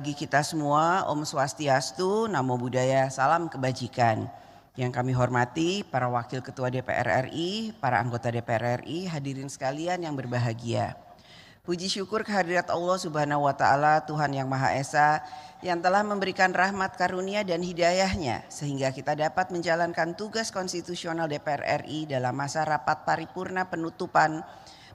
Bagi kita semua, Om Swastiastu, Namo Buddhaya, salam kebajikan. Yang kami hormati para Wakil Ketua DPR RI, para anggota DPR RI, hadirin sekalian yang berbahagia. Puji syukur kehadirat Allah Subhanahu wa Ta'ala, Tuhan Yang Maha Esa, yang telah memberikan rahmat karunia dan hidayahnya sehingga kita dapat menjalankan tugas konstitusional DPR RI dalam masa rapat paripurna penutupan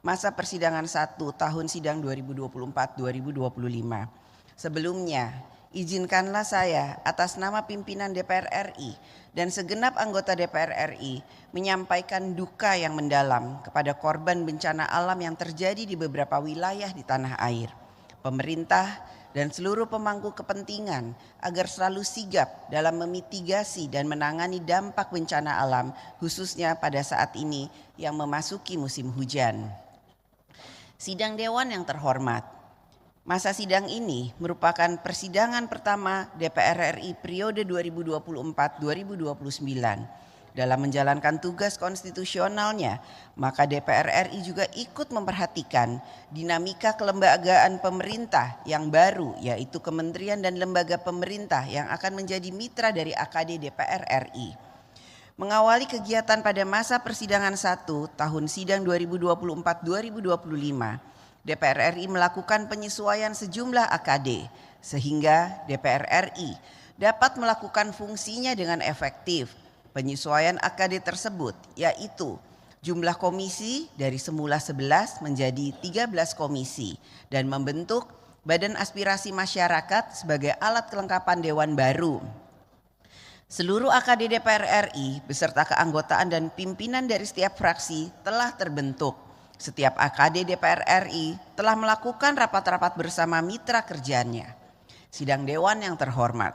masa persidangan 1 tahun sidang 2024-2025. Sebelumnya, izinkanlah saya atas nama pimpinan DPR RI dan segenap anggota DPR RI menyampaikan duka yang mendalam kepada korban bencana alam yang terjadi di beberapa wilayah di tanah air. Pemerintah dan seluruh pemangku kepentingan agar selalu sigap dalam memitigasi dan menangani dampak bencana alam, khususnya pada saat ini yang memasuki musim hujan. Sidang Dewan yang terhormat, masa sidang ini merupakan persidangan pertama DPR RI periode 2024-2029. Dalam menjalankan tugas konstitusionalnya, maka DPR RI juga ikut memperhatikan dinamika kelembagaan pemerintah yang baru, yaitu kementerian dan lembaga pemerintah yang akan menjadi mitra dari AKD DPR RI. Mengawali kegiatan pada masa persidangan 1 tahun sidang 2024-2025, DPR RI melakukan penyesuaian sejumlah AKD sehingga DPR RI dapat melakukan fungsinya dengan efektif. Penyesuaian AKD tersebut yaitu jumlah komisi dari semula 11 menjadi 13 komisi dan membentuk Badan Aspirasi Masyarakat sebagai alat kelengkapan dewan baru. Seluruh AKD DPR RI beserta keanggotaan dan pimpinan dari setiap fraksi telah terbentuk. Setiap AKD DPR RI telah melakukan rapat-rapat bersama mitra kerjanya. Sidang Dewan yang terhormat,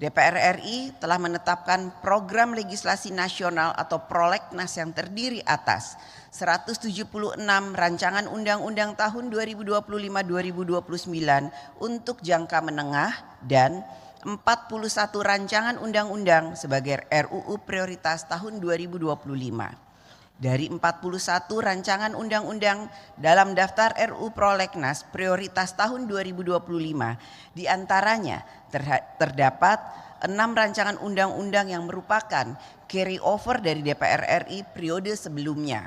DPR RI telah menetapkan program legislasi nasional atau prolegnas yang terdiri atas 176 rancangan undang-undang tahun 2025-2029 untuk jangka menengah dan 41 rancangan undang-undang sebagai RUU prioritas tahun 2025. Dari 41 rancangan undang-undang dalam daftar RUU Prolegnas prioritas tahun 2025, diantaranya terdapat 6 rancangan undang-undang yang merupakan carry over dari DPR RI periode sebelumnya.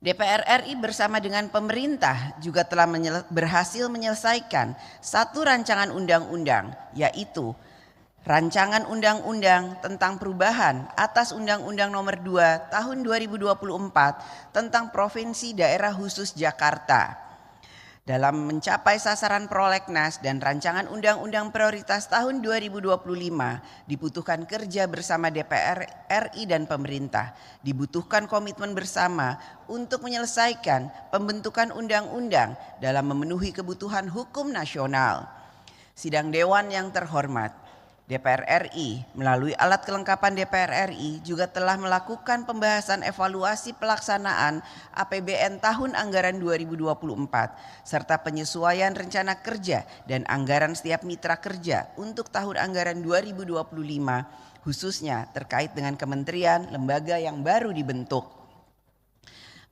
DPR RI bersama dengan pemerintah juga telah berhasil menyelesaikan 1 rancangan undang-undang, yaitu Rancangan Undang-Undang tentang perubahan atas Undang-Undang Nomor 2 Tahun 2024 tentang Provinsi Daerah Khusus Jakarta. Dalam mencapai sasaran prolegnas dan rancangan undang-undang prioritas tahun 2025 dibutuhkan kerja bersama DPR RI dan pemerintah. Dibutuhkan komitmen bersama untuk menyelesaikan pembentukan undang-undang dalam memenuhi kebutuhan hukum nasional. Sidang Dewan yang terhormat, DPR RI melalui alat kelengkapan DPR RI juga telah melakukan pembahasan evaluasi pelaksanaan APBN tahun anggaran 2024 serta penyesuaian rencana kerja dan anggaran setiap mitra kerja untuk tahun anggaran 2025 khususnya terkait dengan kementerian lembaga yang baru dibentuk.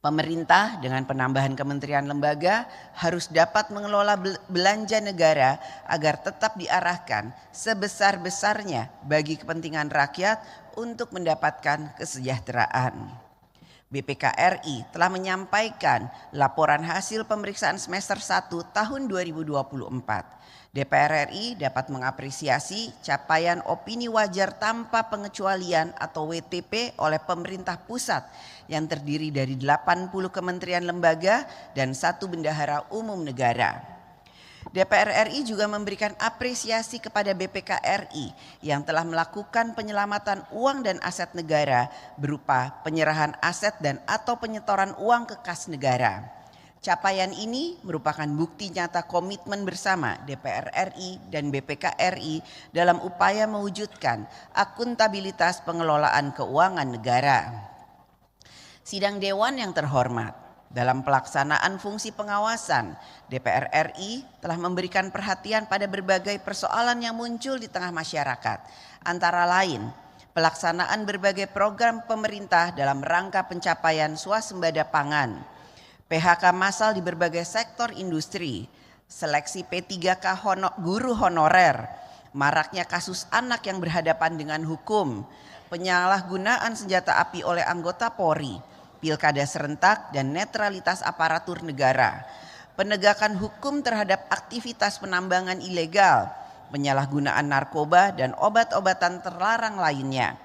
Pemerintah dengan penambahan kementerian lembaga harus dapat mengelola belanja negara agar tetap diarahkan sebesar-besarnya bagi kepentingan rakyat untuk mendapatkan kesejahteraan. BPK RI telah menyampaikan laporan hasil pemeriksaan semester 1 tahun 2024. DPR RI dapat mengapresiasi capaian opini wajar tanpa pengecualian atau WTP oleh pemerintah pusat yang terdiri dari 80 kementerian lembaga dan 1 bendahara umum negara. DPR RI juga memberikan apresiasi kepada BPK RI yang telah melakukan penyelamatan uang dan aset negara berupa penyerahan aset dan atau penyetoran uang ke kas negara. Capaian ini merupakan bukti nyata komitmen bersama DPR RI dan BPK RI dalam upaya mewujudkan akuntabilitas pengelolaan keuangan negara. Sidang Dewan yang terhormat, dalam pelaksanaan fungsi pengawasan, DPR RI telah memberikan perhatian pada berbagai persoalan yang muncul di tengah masyarakat, antara lain pelaksanaan berbagai program pemerintah dalam rangka pencapaian swasembada pangan, PHK massal di berbagai sektor industri, seleksi P3K guru honorer, maraknya kasus anak yang berhadapan dengan hukum, penyalahgunaan senjata api oleh anggota Polri, pilkada serentak dan netralitas aparatur negara, penegakan hukum terhadap aktivitas penambangan ilegal, penyalahgunaan narkoba dan obat-obatan terlarang lainnya,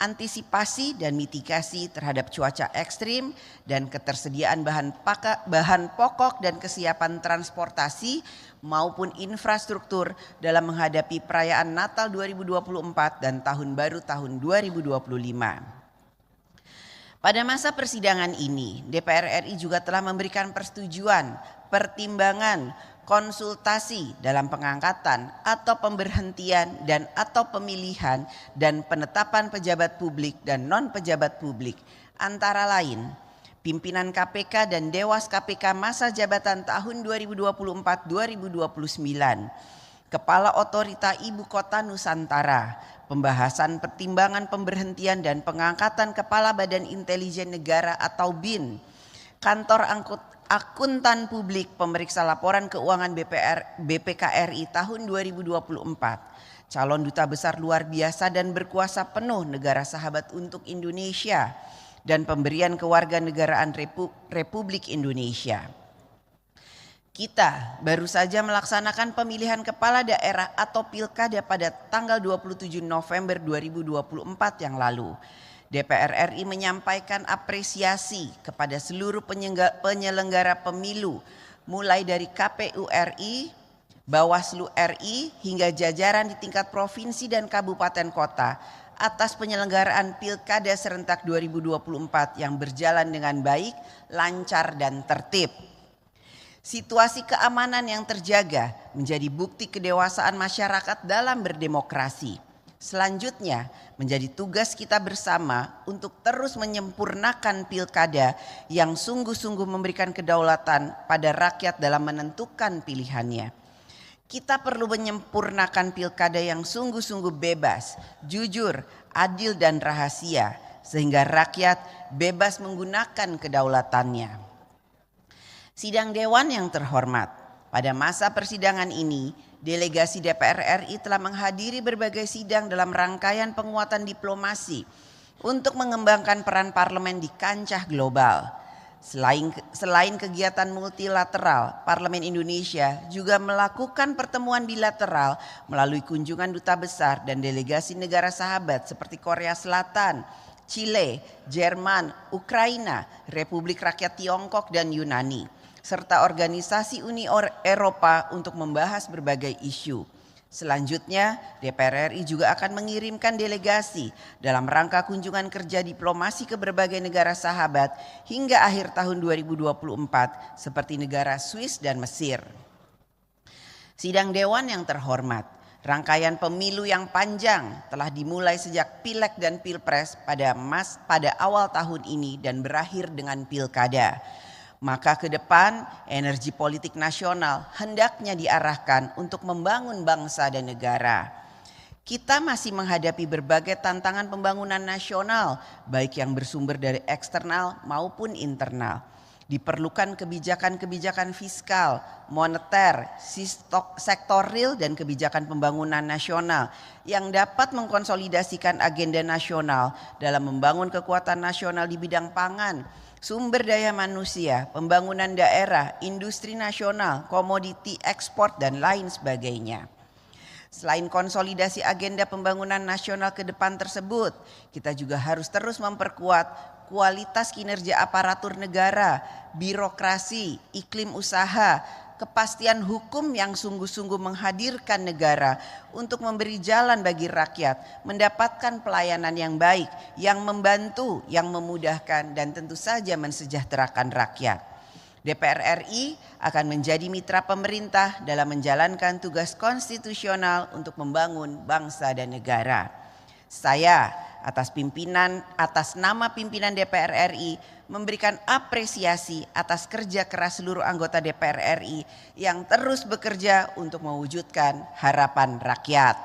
antisipasi dan mitigasi terhadap cuaca ekstrim dan ketersediaan bahan pokok dan kesiapan transportasi maupun infrastruktur dalam menghadapi perayaan Natal 2024 dan Tahun Baru tahun 2025. Pada masa persidangan ini, DPR RI juga telah memberikan persetujuan, pertimbangan, konsultasi dalam pengangkatan atau pemberhentian dan atau pemilihan dan penetapan pejabat publik dan non pejabat publik, antara lain pimpinan KPK dan Dewas KPK masa jabatan tahun 2024-2029, Kepala Otorita Ibu Kota Nusantara, pembahasan pertimbangan pemberhentian dan pengangkatan Kepala Badan Intelijen Negara atau BIN, Kantor Akuntan Publik Pemeriksa Laporan Keuangan BPKRI tahun 2024, calon duta besar luar biasa dan berkuasa penuh negara sahabat untuk Indonesia, dan pemberian kewarganegaraan Republik Indonesia. Kita baru saja melaksanakan pemilihan kepala daerah atau pilkada pada tanggal 27 November 2024 yang lalu. DPR RI menyampaikan apresiasi kepada seluruh penyelenggara pemilu, mulai dari KPU RI, Bawaslu RI, hingga jajaran di tingkat provinsi dan kabupaten kota atas penyelenggaraan Pilkada Serentak 2024 yang berjalan dengan baik, lancar dan tertib. Situasi keamanan yang terjaga menjadi bukti kedewasaan masyarakat dalam berdemokrasi. Selanjutnya menjadi tugas kita bersama untuk terus menyempurnakan pilkada yang sungguh-sungguh memberikan kedaulatan pada rakyat dalam menentukan pilihannya. Kita perlu menyempurnakan pilkada yang sungguh-sungguh bebas, jujur, adil dan rahasia, sehingga rakyat bebas menggunakan kedaulatannya. Sidang Dewan yang terhormat, pada masa persidangan ini, delegasi DPR RI telah menghadiri berbagai sidang dalam rangkaian penguatan diplomasi untuk mengembangkan peran parlemen di kancah global. Selain kegiatan multilateral, Parlemen Indonesia juga melakukan pertemuan bilateral melalui kunjungan duta besar dan delegasi negara sahabat seperti Korea Selatan, Chile, Jerman, Ukraina, Republik Rakyat Tiongkok dan Yunani, serta Organisasi Uni Eropa untuk membahas berbagai isu. Selanjutnya, DPR RI juga akan mengirimkan delegasi dalam rangka kunjungan kerja diplomasi ke berbagai negara sahabat hingga akhir tahun 2024 seperti negara Swiss dan Mesir. Sidang Dewan yang terhormat, rangkaian pemilu yang panjang telah dimulai sejak Pileg dan Pilpres pada awal tahun ini dan berakhir dengan Pilkada. Maka ke depan energi politik nasional hendaknya diarahkan untuk membangun bangsa dan negara. Kita masih menghadapi berbagai tantangan pembangunan nasional, baik yang bersumber dari eksternal maupun internal. Diperlukan kebijakan-kebijakan fiskal, moneter, sektor real dan kebijakan pembangunan nasional yang dapat mengkonsolidasikan agenda nasional dalam membangun kekuatan nasional di bidang pangan, sumber daya manusia, pembangunan daerah, industri nasional, komoditi ekspor dan lain sebagainya. Selain konsolidasi agenda pembangunan nasional ke depan tersebut, kita juga harus terus memperkuat kualitas kinerja aparatur negara, birokrasi, iklim usaha, kepastian hukum yang sungguh-sungguh menghadirkan negara untuk memberi jalan bagi rakyat, mendapatkan pelayanan yang baik, yang membantu, yang memudahkan dan tentu saja mensejahterakan rakyat. DPR RI akan menjadi mitra pemerintah dalam menjalankan tugas konstitusional untuk membangun bangsa dan negara. Saya atas nama pimpinan DPR RI memberikan apresiasi atas kerja keras seluruh anggota DPR RI yang terus bekerja untuk mewujudkan harapan rakyat.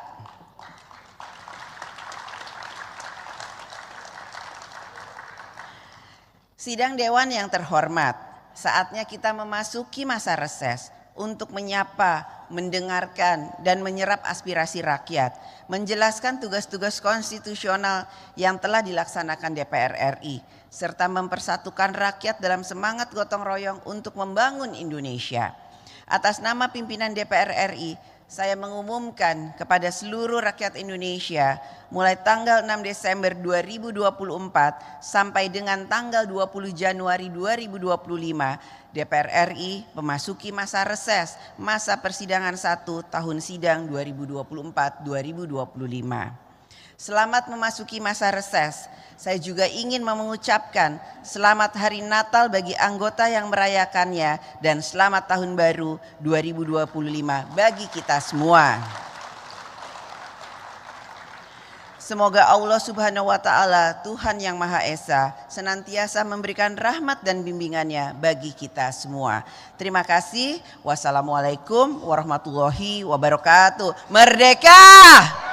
Sidang Dewan yang terhormat, saatnya kita memasuki masa reses untuk menyapa, mendengarkan, dan menyerap aspirasi rakyat, menjelaskan tugas-tugas konstitusional yang telah dilaksanakan DPR RI, serta mempersatukan rakyat dalam semangat gotong royong untuk membangun Indonesia. Atas nama pimpinan DPR RI, saya mengumumkan kepada seluruh rakyat Indonesia mulai tanggal 6 Desember 2024 sampai dengan tanggal 20 Januari 2025, DPR RI memasuki masa reses, masa persidangan 1 tahun sidang 2024-2025. Selamat memasuki masa reses. Saya juga ingin mengucapkan selamat Hari Natal bagi anggota yang merayakannya dan selamat Tahun Baru 2025 bagi kita semua. Semoga Allah Subhanahu wa Ta'ala, Tuhan yang Maha Esa, senantiasa memberikan rahmat dan bimbingannya bagi kita semua. Terima kasih. Wassalamualaikum warahmatullahi wabarakatuh. Merdeka!